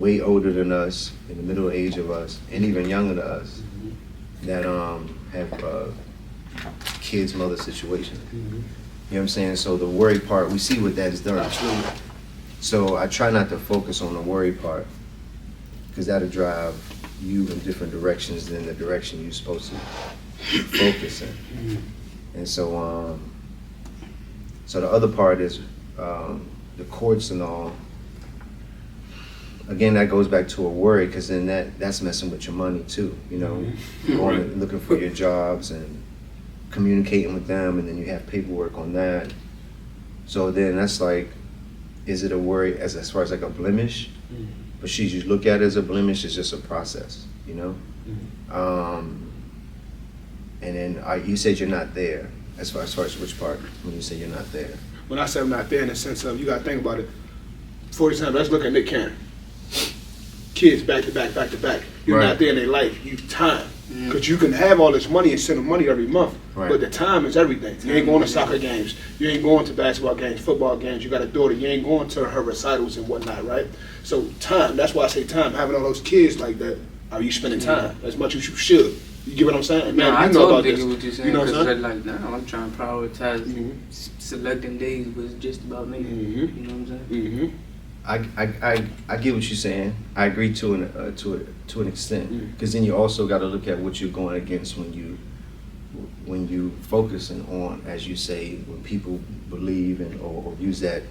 way older than us, in the middle age of us, and even younger than us, that have kids, mother situation. You know what I'm saying? So the worry part, we see what that has done. Absolutely. So I try not to focus on the worry part, because that'll drive you in different directions than the direction you're supposed to focus in. And so, so the other part is the courts and all. Again, that goes back to a worry, because then that's messing with your money too. You know, going and looking for your jobs and communicating with them, and then you have paperwork on that. So then that's like, is it a worry as far as like a blemish? But you look at it as a blemish, it's just a process, you know? And then you said you're not there, as far as which part, when you say you're not there? When I say I'm not there, in the sense of, you got to think about it. For example, let's look at Nick Cannon. Kids back to back, back to back. You're not there in their life. You time. Because you can have all this money and send them money every month, but the time is everything. You ain't going to soccer games. You ain't going to basketball games, football games. You got a daughter. You ain't going to her recitals and whatnot, right? So time, that's why I say time. Having all those kids like that, are you spending time as much as you should? You get what I'm saying? No, I totally get what you're saying. You know what I'm saying? Like now, I'm trying to prioritize selecting days, but it's just about me. You know what I'm saying? I get what you're saying. I agree to an extent, because then you also got to look at what you're going against when you focusing on, as you say, when people believe and or use that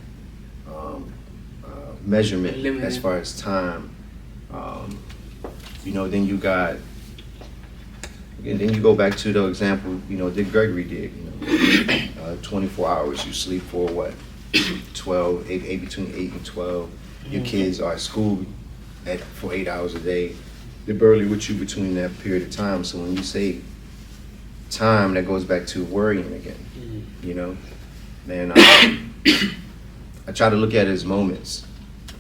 measurement as far as time. You know, then you got. And then you go back to the example, you know, Dick Gregory did. You know, 24 hours. You sleep for what? 12, between 8 and 12. Your kids are at school for 8 hours a day. They're barely with you between that period of time. So when you say time, that goes back to worrying again. You know, man, I try to look at it as moments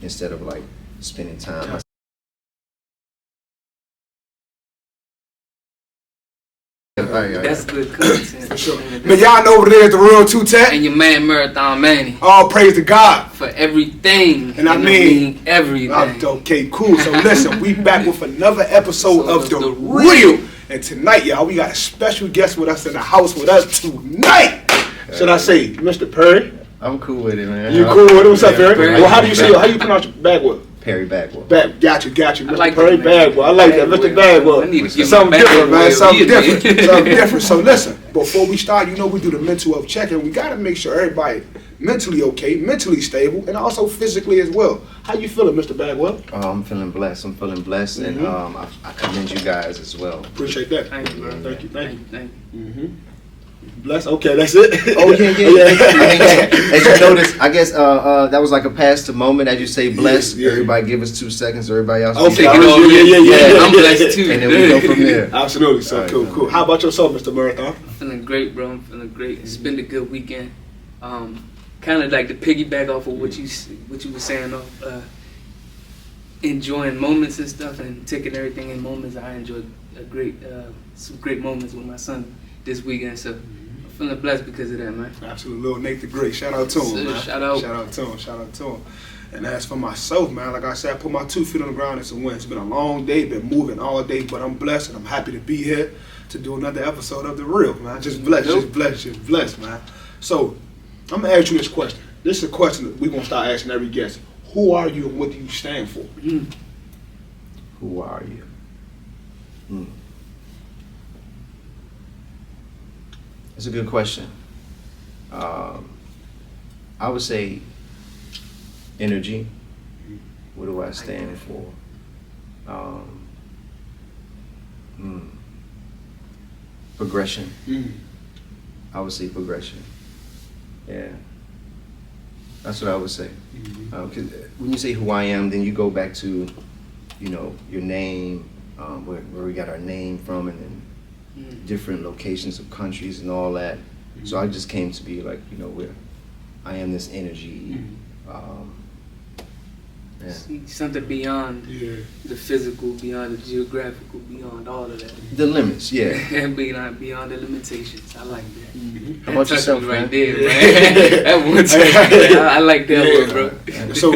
instead of like spending time. That's good content. For sure. Man, y'all know over there at the Real Two Tech. And your man Marathon Manny. All praise to God. For everything. And I mean everything. Okay, cool. So listen, we back with another episode of The Real. And tonight, y'all, we got a special guest with us in the house with us tonight. Should I say, Mr. Perry? I'm cool with it, man. You cool with it? What's up, Perry? Well, how do you pronounce your BagWell? Perry BagWell. Got you, Mr. Like Perry BagWell. I like that, Mr. BagWell. I need to get Something different, man. Something different. Something different. So listen, before we start, you know we do the mental health check-in. We got to make sure everybody mentally okay, mentally stable, and also physically as well. How you feeling, Mr. BagWell? I'm feeling blessed. And I commend you guys as well. Appreciate that. Thank you, bro. Thank you. Bless. Okay, that's it. Oh yeah. As you notice, I guess that was like a past the moment. As you say, bless. Yeah. Everybody give us 2 seconds. Everybody else. Okay. Take it over. Yeah. I'm blessed too. And then we go from there. Absolutely. So Right, cool. How about yourself, Mr. Marathon? I'm feeling great, bro. I'm feeling great. It's been a good weekend. Kind of like to piggyback off of what you were saying of enjoying moments and stuff and taking everything in moments. I enjoyed some great moments with my son this weekend. So I'm feeling blessed because of that, man. Absolutely. Little Nate the Great. Shout out to him, man. Shout out to him. And as for myself, man, like I said, I put my 2 feet on the ground. It's a win. It's been a long day, been moving all day, but I'm blessed and I'm happy to be here to do another episode of The Real, man. Just blessed, man. So I'm gonna ask you this question. This is a question that we're gonna start asking every guest. Who are you and what do you stand for? Who are you? It's a good question. I would say energy. What do I stand for? Progression. I would say progression. Yeah. That's what I would say. 'Cause when you say who I am, then you go back to, you know, your name, where we got our name from, and then different locations of countries and all that. So I just came to be like, you know, where I am this energy, Yeah. See, something beyond Yeah. the physical, beyond the geographical, beyond all of that. The limits, yeah. And beyond the limitations. I like that. Mm-hmm. How about That touched yourself, me man? right there, man. That one touch, I like that one, bro. So,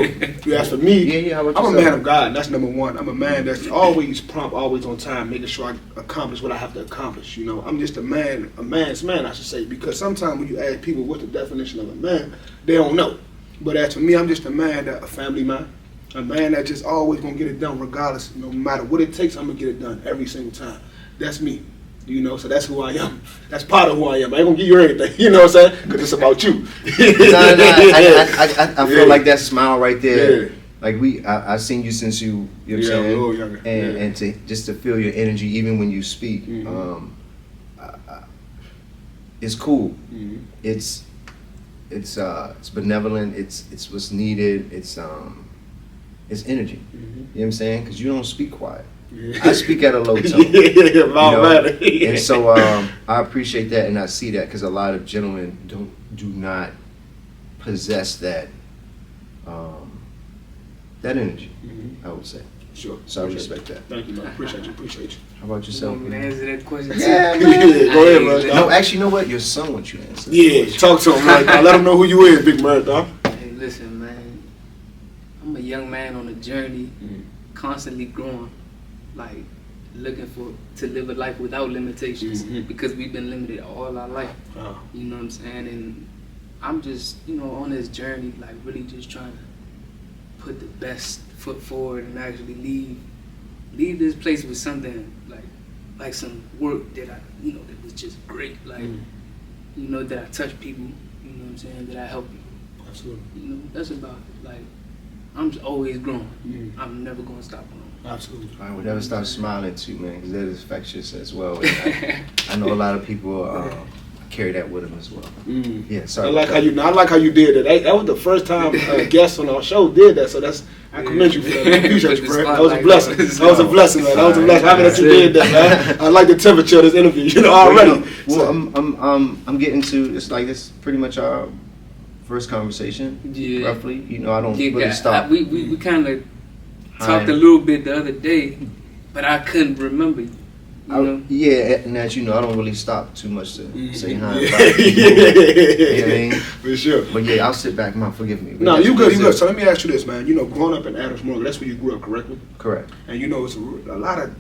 as for me, Yeah, how about I'm a yourself? man of God. That's number one. I'm a man that's always prompt, always on time, making sure I accomplish what I have to accomplish. You know, I'm just a man's man, I should say, because sometimes when you ask people what's the definition of a man, they don't know. But as for me, I'm just a man, a family man, a man that just always gonna get it done, regardless, no matter what it takes. I'm gonna get it done every single time. That's me. You know, so that's who I am. That's part of who I am. I ain't gonna give you anything, you know what I'm saying? Because it's about you. I feel like that smile right there. Yeah. Like I've seen you since you know what I'm Yeah, a saying? little younger. And, Yeah. and to just to feel your energy even when you speak, Mhm. it's cool. Mhm. It's benevolent. It's what's needed. It's energy. Mhm. You know what I'm saying? Because you don't speak quiet. Yeah. I speak at a low tone. Yeah, man. And so I appreciate that, and I see that because a lot of gentlemen do not possess that that energy. Mhm. I would say. Sure. So I Appreciate respect that. Thank you, man. Appreciate you. How about You yourself? want me to answer that question? Yeah, too? man. Yeah, go ahead, man. No, actually, you know what? Your son wants you to answer. Yeah, talk to him, man. Let him know who you is, Big Marathon. Hey, listen, man. I'm a young man on a journey, constantly growing, like looking to live a life without limitations, Mhm. because we've been limited all our life. Oh. You know what I'm saying? And I'm just, on this journey, like really just trying to put the best foot forward and actually leave this place with something like some work that that was just great. Like, that I touch people, you know what I'm saying? That I help people. Absolutely. That's about it. Like, I'm just always growing. Mhm. I'm never gonna stop growing. Absolutely. I would never stop smiling too, man, because that is infectious as well. And I know a lot of people carry that with them as well. Mm. Yeah, sorry. I like how you did that. That was the first time a guest on our show did that. So I commend you for that. I appreciate you, bro. That was a blessing. That was a blessing, man. That was a blessing. Happy that you did that, man. I like the temperature of this interview, already. Well, I'm getting to it's like this pretty much our first conversation, Yeah. roughly. I don't Yeah, really stop. we kind of talked Hi. a little bit the other day, but I couldn't remember. Yeah, and as you know, I don't really stop too much to say hi. Yeah. You know what I mean? For sure. But yeah, I'll sit back. Man, forgive me. No, you good. So let me ask you this, man. Growing up in Adams Morgan, that's where you grew up, correctly? Correct. And it's a lot of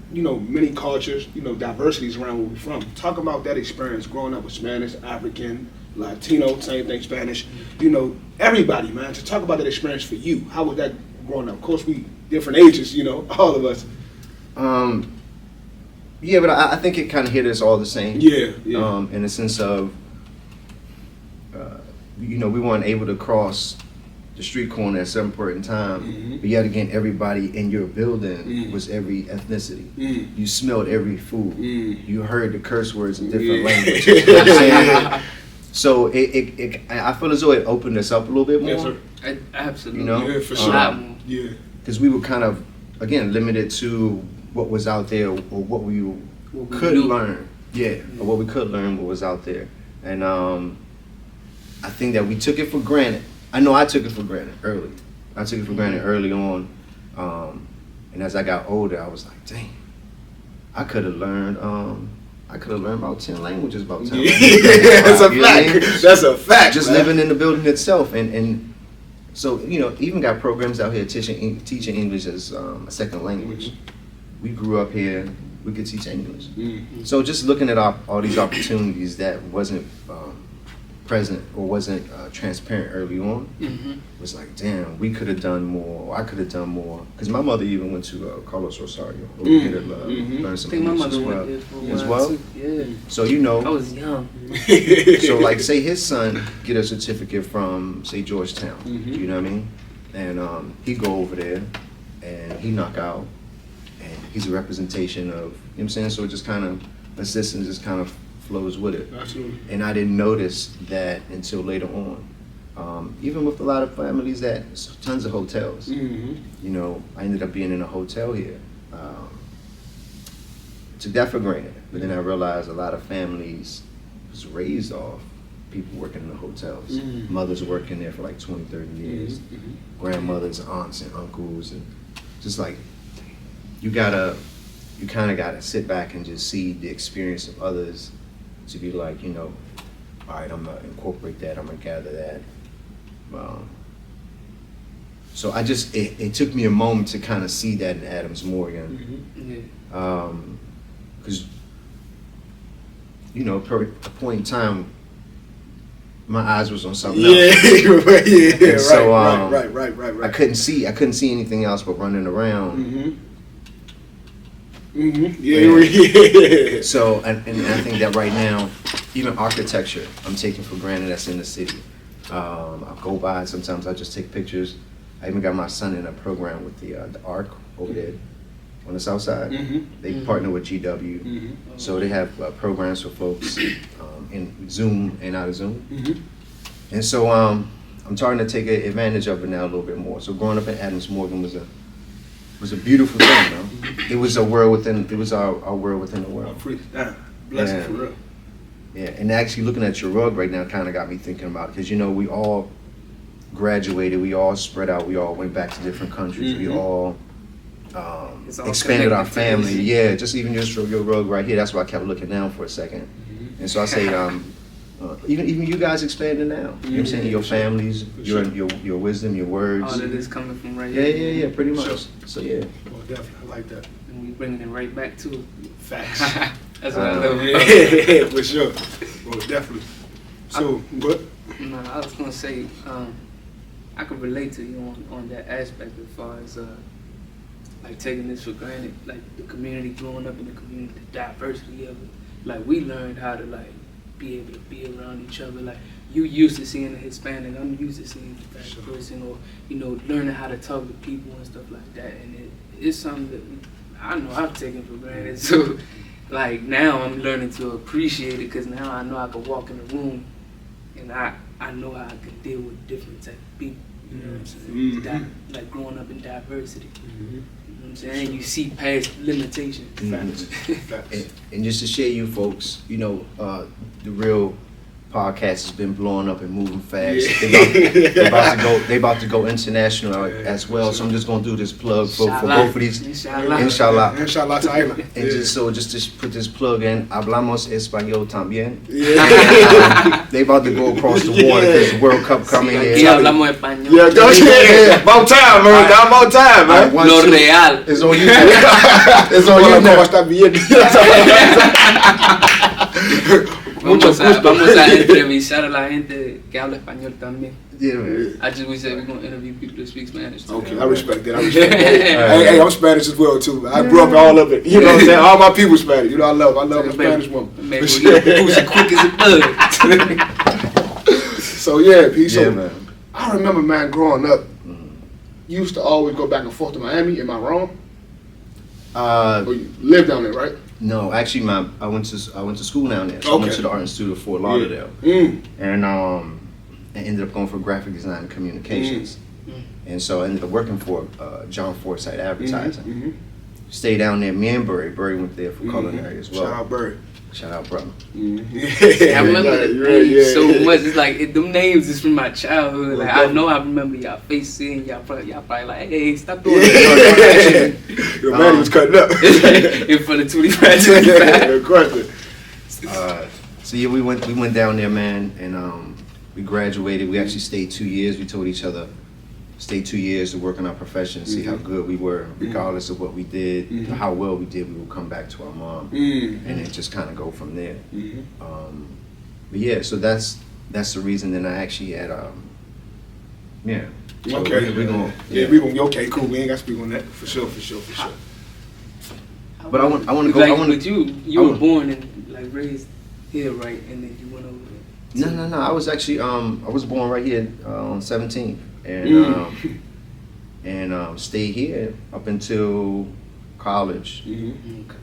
many cultures, diversities around where we're from. Talk about that experience growing up with Spanish, African, Latino, same thing, Spanish. Everybody, man. To talk about that experience for you, how was that growing up? Of course, we different ages, all of us. Yeah, but I think it kind of hit us all the same. Yeah. In the sense of, we weren't able to cross the street corner at some point in time, Mhm. but yet again, everybody in your building Mm. was every ethnicity. Mm. You smelled every food. Mm. You heard the curse words in different Yeah. languages. You know what I'm saying? So I feel as though it opened us up a little bit more. Yes, sir. Absolutely. Yeah, for A sure. lot more. Yeah. Because we were kind of, again, limited to what was out there or what we What we could knew. learn. Yeah, or what we could learn, what was out there. And I think that we took it for granted. I know I took it for granted early. I took it for granted early on. And as I got older, I was like, dang, I could have learned about 10 languages about 10 languages. That's a You know what I mean? fact. That's a fact. Just man. living in the building itself. And so, even got programs out here teaching English as a second language. We grew up here, we could teach English. Mm. So just looking at all these opportunities that wasn't present or wasn't transparent early on, Mhm. was like, damn, we could have done more, or I could have done more. Because my mother even went to Carlos Rosario over here to learn I some think my English mother as well. went there for a As while well? too. Yeah. So I was young. so like say his son get a certificate from say Georgetown, Mhm. you know what I mean, and he go over there and he knock out, and he's a representation of, you know what I'm saying, so it just kind of assists and just kind of flows with it. Absolutely. And I didn't notice that until later on, even with a lot of families that tons of hotels. Mm-hmm. I ended up being in a hotel here. Took that for granted, but then I realized a lot of families was raised off people working in the hotels. Mm. Mothers working there for like 20, 30 years. Grandmothers, aunts, and uncles, and just like you kind of gotta sit back and just see the experience of others to be like, all right, I'm gonna incorporate that. I'm gonna gather that. So it took me a moment to kind of see that in Adams Morgan, because per a point in time, my eyes was on something else. Yeah, So, right. I couldn't see anything else but running around. Yeah. So, and I think that right now, even architecture, I'm taking for granted that's in the city. I'll go by and sometimes I just take pictures. I even got my son in a program with the ARC over there on the south side. They partner with GW, so they have programs for folks in Zoom and out of Zoom. And so I'm starting to take advantage of it now a little bit more. So growing up in Adams Morgan was a beautiful thing, It was a world within. It was our world within the world. Blessing for real. Yeah, and actually looking at your rug right now kind of got me thinking about it, because we all graduated, we all spread out, we all went back to different countries, we all expanded our family. Yeah, just even your rug right here. That's why I kept looking down for a second, and so I say, even you guys expanded now. You know what I'm saying? Your families, your wisdom, your words. All of this coming from right here. Yeah, pretty much. So yeah. Well, definitely, I like that. And we bringing it right back to it. Facts. That's what I love. Yeah, for sure. Well, definitely. So, what? No, I was gonna say, I could relate to you on that aspect as far as like taking this for granted, like the community, growing up in the community, the diversity of it. Like we learned how to like be able to be around each other. Like you used to seeing a Hispanic, I'm used to seeing a black person, or learning how to talk to people and stuff like that. And it's something that I know I've taken for granted. So like now I'm learning to appreciate it, because now I know I can walk in a room and I know how I can deal with different type of people. You know what I'm saying? Like growing up in diversity. You know what I'm saying? You see past limitations. And just to share you folks, the real podcast has been blowing up and moving fast. They about to go international as well. So I'm just gonna do this plug for both of these. Inshallah. Inshallah ta'ala. And just to put this plug in, hablamos español también. They about to go across the water. There's World Cup coming in. Aquí hablamos español. Yeah, go ahead. About time, man. About time, man. Lo real. It's on you. It's on you now. Vamos a entrevistar a la gente que habla español también. Yeah, man. We said we're going to interview people that speak Spanish too. Okay, I respect that. Hey, I'm Spanish as well too. I grew up in all of it. You know what I'm saying? All my people Spanish. I love a Spanish woman. Maybe who's quick as a bug. So yeah, P. So man. I remember, man, growing up, you used to always go back and forth to Miami. Am I wrong? Or you lived down there, right? No, actually, I went to school down there. So I went to the Art Institute of Fort Lauderdale, and I ended up going for graphic design and communications, and so I ended up working for John Forsythe Advertising. Stayed down there. Me and Burry went there for culinary as well. Shout out Burry. Shout out, brother. I remember the names so much. It's like them names is from my childhood. Like I know I remember y'all face seeing y'all probably like, hey, stop doing that. Your man was cutting up in front of 25. So yeah, we went down there, man, and we graduated. We actually stayed 2 years. We told each other, stay 2 years to work on our profession, see how good we were, regardless of what we did, how well we did. We would come back to our mom, and then just kind of go from there. But yeah, so that's the reason. Then I actually had yeah. So okay, we gonna okay, cool. We ain't got to speak on that for sure. But I want to go. Like, I want but you were born and like raised here, right? And then you went over there. No. I was actually I was born right here on 17th, and stayed here up until college.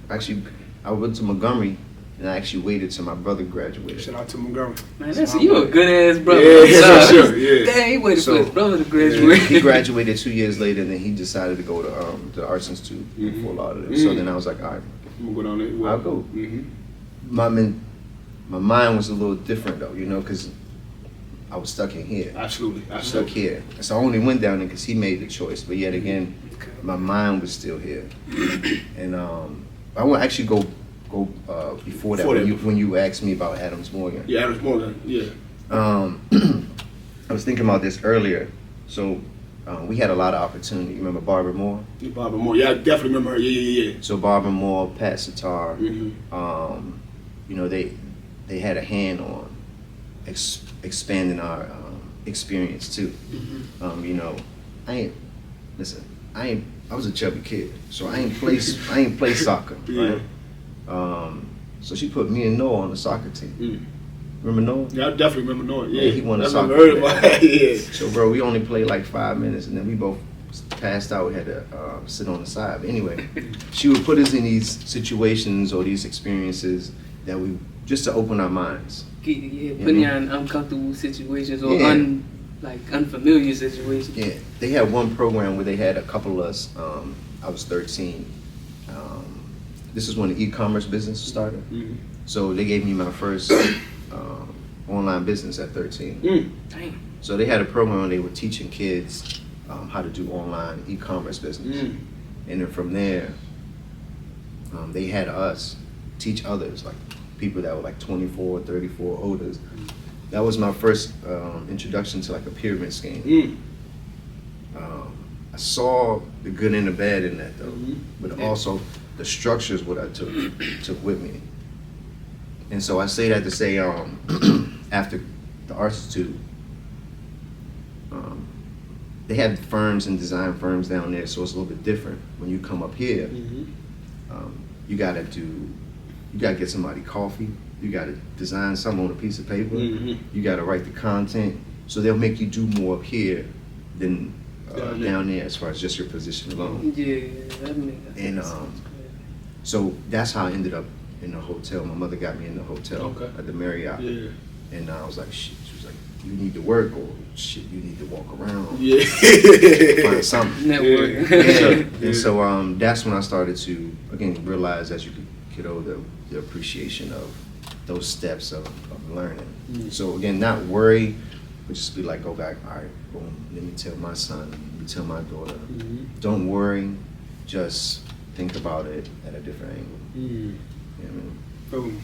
Actually, I went to Montgomery, and I actually waited till my brother graduated. Shout out to Montgomery. Man, you a good ass brother. Yeah, for sure. Yeah. Dang, he waited for his brother to graduate. He graduated 2 years later, and then he decided to go to the Arts Institute in Fort Lauderdale. So then I was like, all right, I'm going on it. I'll go. My mind was a little different though, because I was stuck in here. Absolutely. I was stuck here. So I only went down there because he made the choice. But yet again, Okay. my mind was still here. And I want to actually go before that, when you asked me about Adams Morgan. Yeah, Adams Morgan. Yeah. I was thinking about this earlier. So we had a lot of opportunity. You remember Barbara Moore? Barbara Moore. Yeah, I definitely remember her. Yeah. So Barbara Moore, Pat Sitar, Mm-hmm. you know, they had a hand on expanding our experience too. Mm-hmm. You know, I was a chubby kid, so I ain't play soccer, right? So she put me and Noah on the soccer team. Mm. Remember Noah? Yeah, I definitely remember Noah. Yeah, Yeah, he won the I soccer remember heard player. about it. Yeah. So bro, we only played like 5 minutes, and then we both passed out. We had to sit on the side. But anyway, she would put us in these situations or these experiences that we just to open our minds. Yeah, putting you in uncomfortable situations or Yeah. unfamiliar situations. Yeah, they had one program where they had a couple of us. I was 13. This is when the e-commerce business started. Mm-hmm. So they gave me my first online business at 13. Mm. Damn. So they had a program where they were teaching kids how to do online e-commerce business. Mm. And then from there, they had us teach others, like people that were like 24, 34, older. That was my first introduction to like a pyramid scheme. Mm. I saw the good and the bad in that though, Mhm. but Yeah. also the structures what I took with me. And so I say that to say, after the Art Institute, they have firms and design firms down there, so it's a little bit different. When you come up here, Mm-hmm. you gotta get somebody coffee, you gotta design something on a piece of paper, Mm-hmm. you gotta write the content, so they'll make you do more up here than down there as far as just your position alone. Yeah, that makes And, sense. So that's how I ended up in the hotel. My mother got me in the hotel Okay. at the Marriott. Yeah. And I was like, shit. She was like, you need to work, or shit, you need to walk around. Yeah. Find something. Network. Yeah. And so that's when I started to, again, realize as you get older, the appreciation of those steps of learning. Mm. So again, not worry, but just be like, go back, all right, boom, let me tell my son, let me tell my daughter. Mm-hmm. Don't worry, just think about it at a different angle. Mm. You know what I mean? Boom.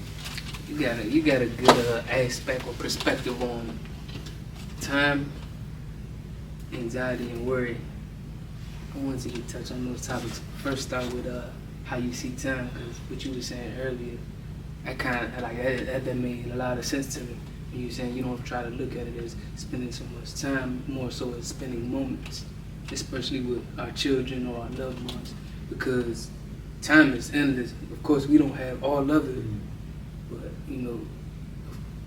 You got a good aspect or perspective on time, anxiety, and worry. I wanted to get touch on those topics. First, start with how you see time, because what you were saying earlier, I kind of like that made a lot of sense to me. When you were saying you don't try to look at it as spending so much time, more so as spending moments, especially with our children or our loved ones, because time is endless. Of course, we don't have all of it, but you know,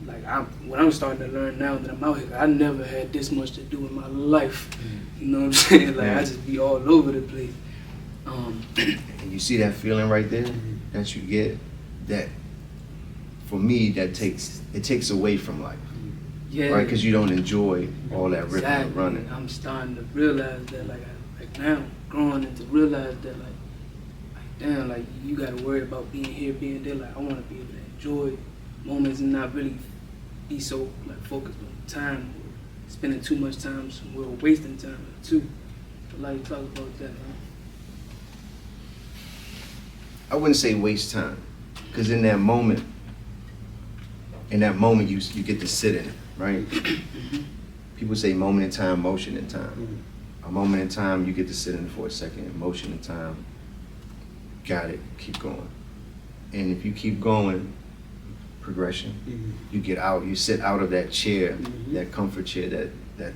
like what I'm starting to learn now that I'm out here, I never had this much to do in my life. You know what I'm saying? Like I just be all over the place. And you see that feeling right there that you get, that for me, that takes away from life, Yeah, right? Because you don't enjoy all that ripping and exactly. running. I'm starting to realize that, like now, growing and to realize that, like damn, like you got to worry about being here, being there. Like I want to be able to enjoy moments and not really be so like focused on time, or spending too much time somewhere, or wasting time too. I'd like to talk about that, man. I wouldn't say waste time, because in that moment you get to sit in it, right? People say moment in time, motion in time. A moment in time, you get to sit in it for a second. Motion in time, got it, keep going. And if you keep going, progression. You get out, you sit out of that chair, that comfort chair that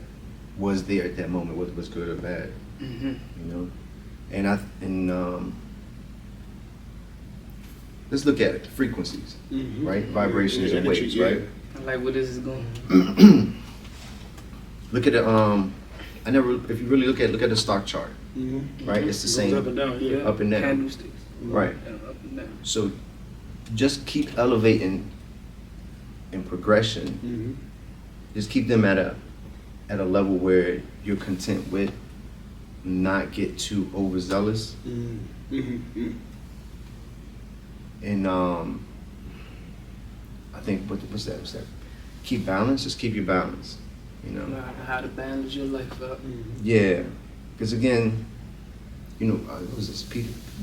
was there at that moment, whether it was good or bad. You know? And let's look at it, frequencies, right? Vibrations and Energy, waves, yeah. right? I like where this is going. Look at the if you really look at the stock chart, right? It's the Goes same up and down, yeah. up and down. Candlesticks. Right. Up and down. So just keep elevating in progression. Just keep them at a level where you're content with, not get too overzealous. And I think what's that? Keep balance. Just keep your balance. You know. Learn how to balance your life up. Yeah, because again, you know, what was this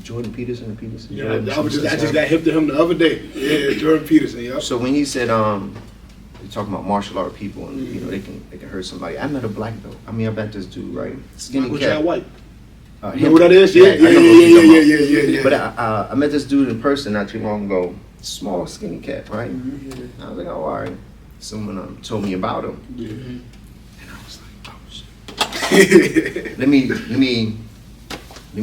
Jordan Peterson or Peterson? Yeah, Jordan, I just got hip to him the other day. Yeah, Jordan Peterson. Yeah. So when he said, you're talking about martial art people, and you know they can hurt somebody. I met a black belt. I mean, I met this dude, right? Skinny Michael cat. Chad White. You know who that is? Yeah. But I met this dude in person not too long ago. Small, skinny cat, right? I was like, oh, all right. Someone told me about him, and I was like, oh shit. let me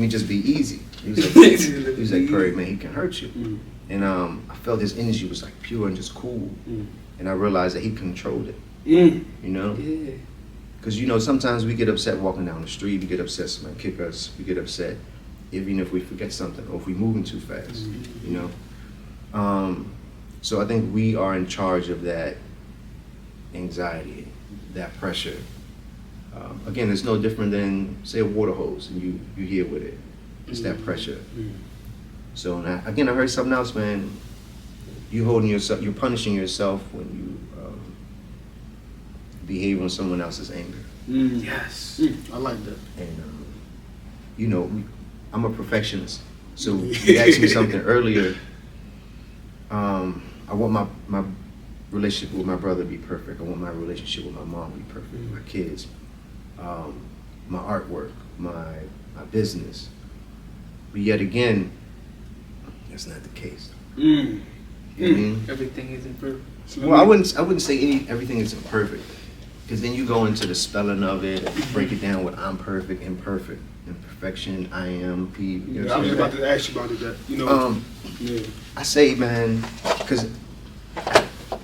just be easy. He was like, Perry, man, he can hurt you. And I felt his energy was like pure and just cool. And I realized that he controlled it. You know? Yeah. Because, you know, sometimes we get upset walking down the street. We get upset somebody kick us. We get upset even if we forget something or if we're moving too fast, you know? So I think we are in charge of that anxiety, that pressure. Again, it's no different than, say, a water hose and you here with it. It's that pressure. So now, again, I heard something else, man. You holding yourself, you're punishing yourself when you behave on someone else's anger. Yes. I like that. And you know, I'm a perfectionist. So you asked me something earlier. I want my relationship with my brother to be perfect. I want my relationship with my mom to be perfect. My kids, my artwork, my business. But yet again, that's not the case. You know what I mean? Everything isn't perfect. Well, I wouldn't say everything isn't perfect, because then you go into the spelling of it, break it down with I'm perfect, imperfect, imperfection, I am, P. You know I was about to ask you about that. You know, I say, man, because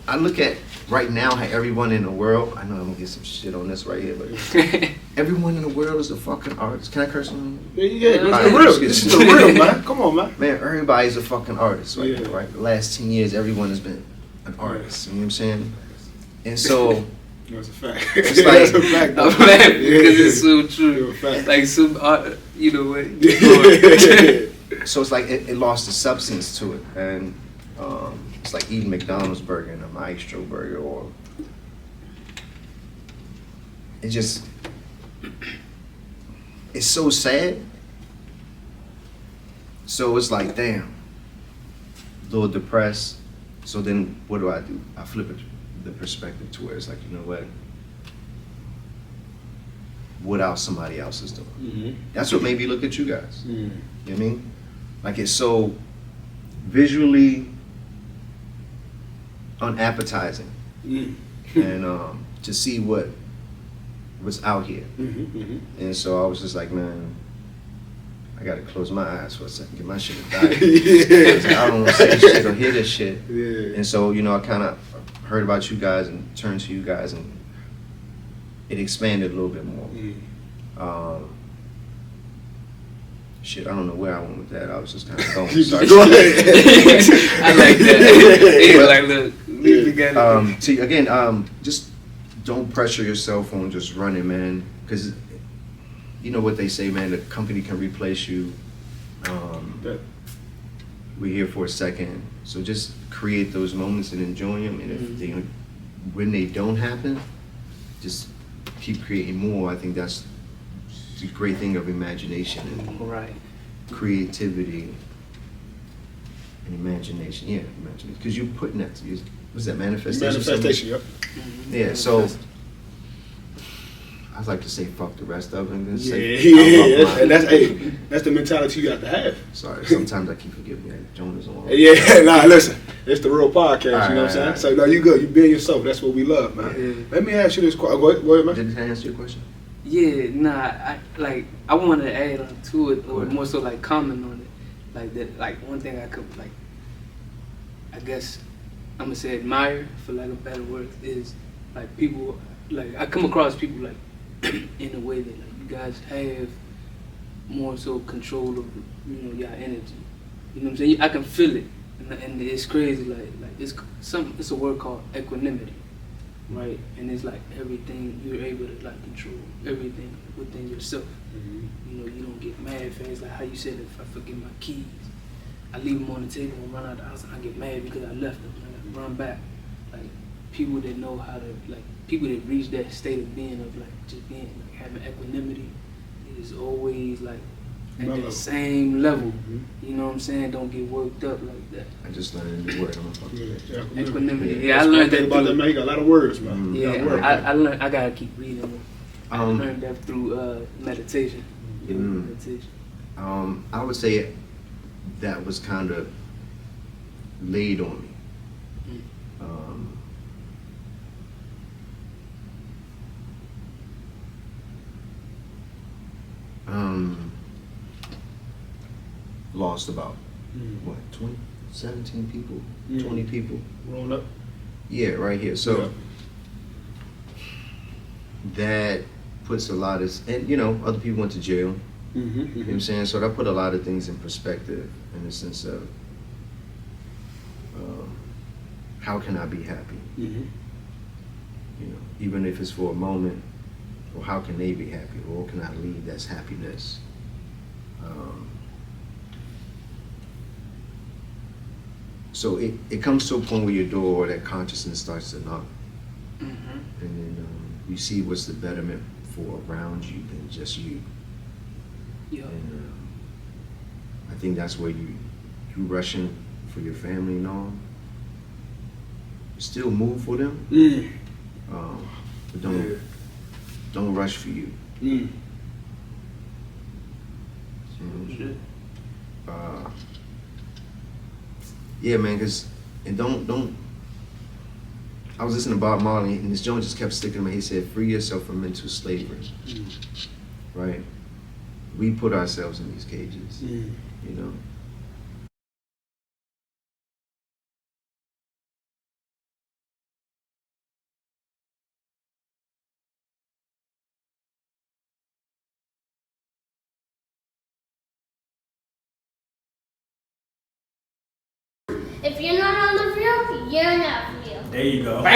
I look at right now how everyone in the world, I know I'm gonna get some shit on this right here, but everyone in the world is a fucking artist. Can I curse on you? Yeah, it's Right, the real. excuse This is me. the real, man. Come on, man. Man, everybody's a fucking artist right Yeah. now, right? The last 10 years, everyone has been an artist. You know what I'm saying? And so, That's a fact. It's like- That's a fact. I'm laughing because it's so true. It's a fact. Like some art, you know what? so it's like it lost the substance to it, and it's like eating McDonald's burger and a Maestro burger, or it just, it's so sad. So it's like, damn, a little depressed. So then what do? I flip it, the perspective to where it's like, you know what else somebody else is doing. That's what made me look at you guys. You know what I mean? Like, it's so visually unappetizing, and to see what's out here. And so I was just like, man, I gotta close my eyes for a second, get my shit together. I don't want to see this shit or hear this shit. And so, you know, I kind of heard about you guys and turned to you guys, and it expanded a little bit more. Shit, I don't know where I went with that. I was just kind of going. Sorry. Go ahead. I like that. Hey, like, look, we together. See, again, just don't pressure yourself on just running, man, because you know what they say, man, the company can replace you. We're here for a second, so just create those moments and enjoy them, and if when they don't happen, just keep creating more. I think that's the great thing of imagination and Right. creativity and imagination. Yeah, imagination, because you're putting that. What's that, manifestation? Manifestation, yep. Yeah, so I'd like to say fuck the rest of it and then say Yeah. And that's the mentality you got to have. Sorry, sometimes I keep forgetting that Jonah's on. Yeah, nah, listen, it's the real podcast, you know what I'm saying? Alright. So, no, you good, you being yourself, that's what we love, man. Yeah. Let me ask you this question. Go ahead, man. Did I answer your question? Yeah, nah, I wanted to add on to it, or What? more so like comment on it. Like that, like one thing I could, like, I guess I'm gonna say admire, for lack of better words, is like people, like I come across people like in a way that like you guys have more so control of, you know, your energy. You know what I'm saying? I can feel it, and it's crazy. Like it's a word called equanimity, right? And it's like everything you're able to like control everything within yourself. You know, you don't get mad fast. Like how you said, if I forget my keys, I leave them on the table and run out the house, and I get mad because I left them. And I run back. Like people that know how to, like, people that reach that state of being, of like just being, like, having equanimity, is always like at Mellow. the same level. Mhm. You know what I'm saying? Don't get worked up like that. I just learned a new word. I'm gonna fuck with Yeah, it. Equanimity. Yeah. Yeah, I learned that about that, through. man. You got a lot of words, man. Mhm. You gotta Yeah, work. I learned. I gotta keep reading them. I Um, learned that through meditation. Mm. Meditation. I would say that was kind of laid on me. Lost about what 17 people, 20 people. Roll up. Yeah, right here. So that puts a lot of, and you know, other people went to jail. You know what I'm saying? So that put a lot of things in perspective in the sense of how can I be happy? You know, even if it's for a moment, or how can they be happy? Or what can I lead that's happiness? So it comes to a point where your door, that consciousness starts to knock. And then you see what's the betterment for around you than just you. Yeah. And I think that's where you rushing for your family and all. Still move for them, but don't rush for you. Yeah, man, and don't. I was listening to Bob Marley, and this joint just kept sticking to me. He said, "Free yourself from mental slavery." Right? We put ourselves in these cages. You know. If you're not on the field, you're not real. There you go. Bam!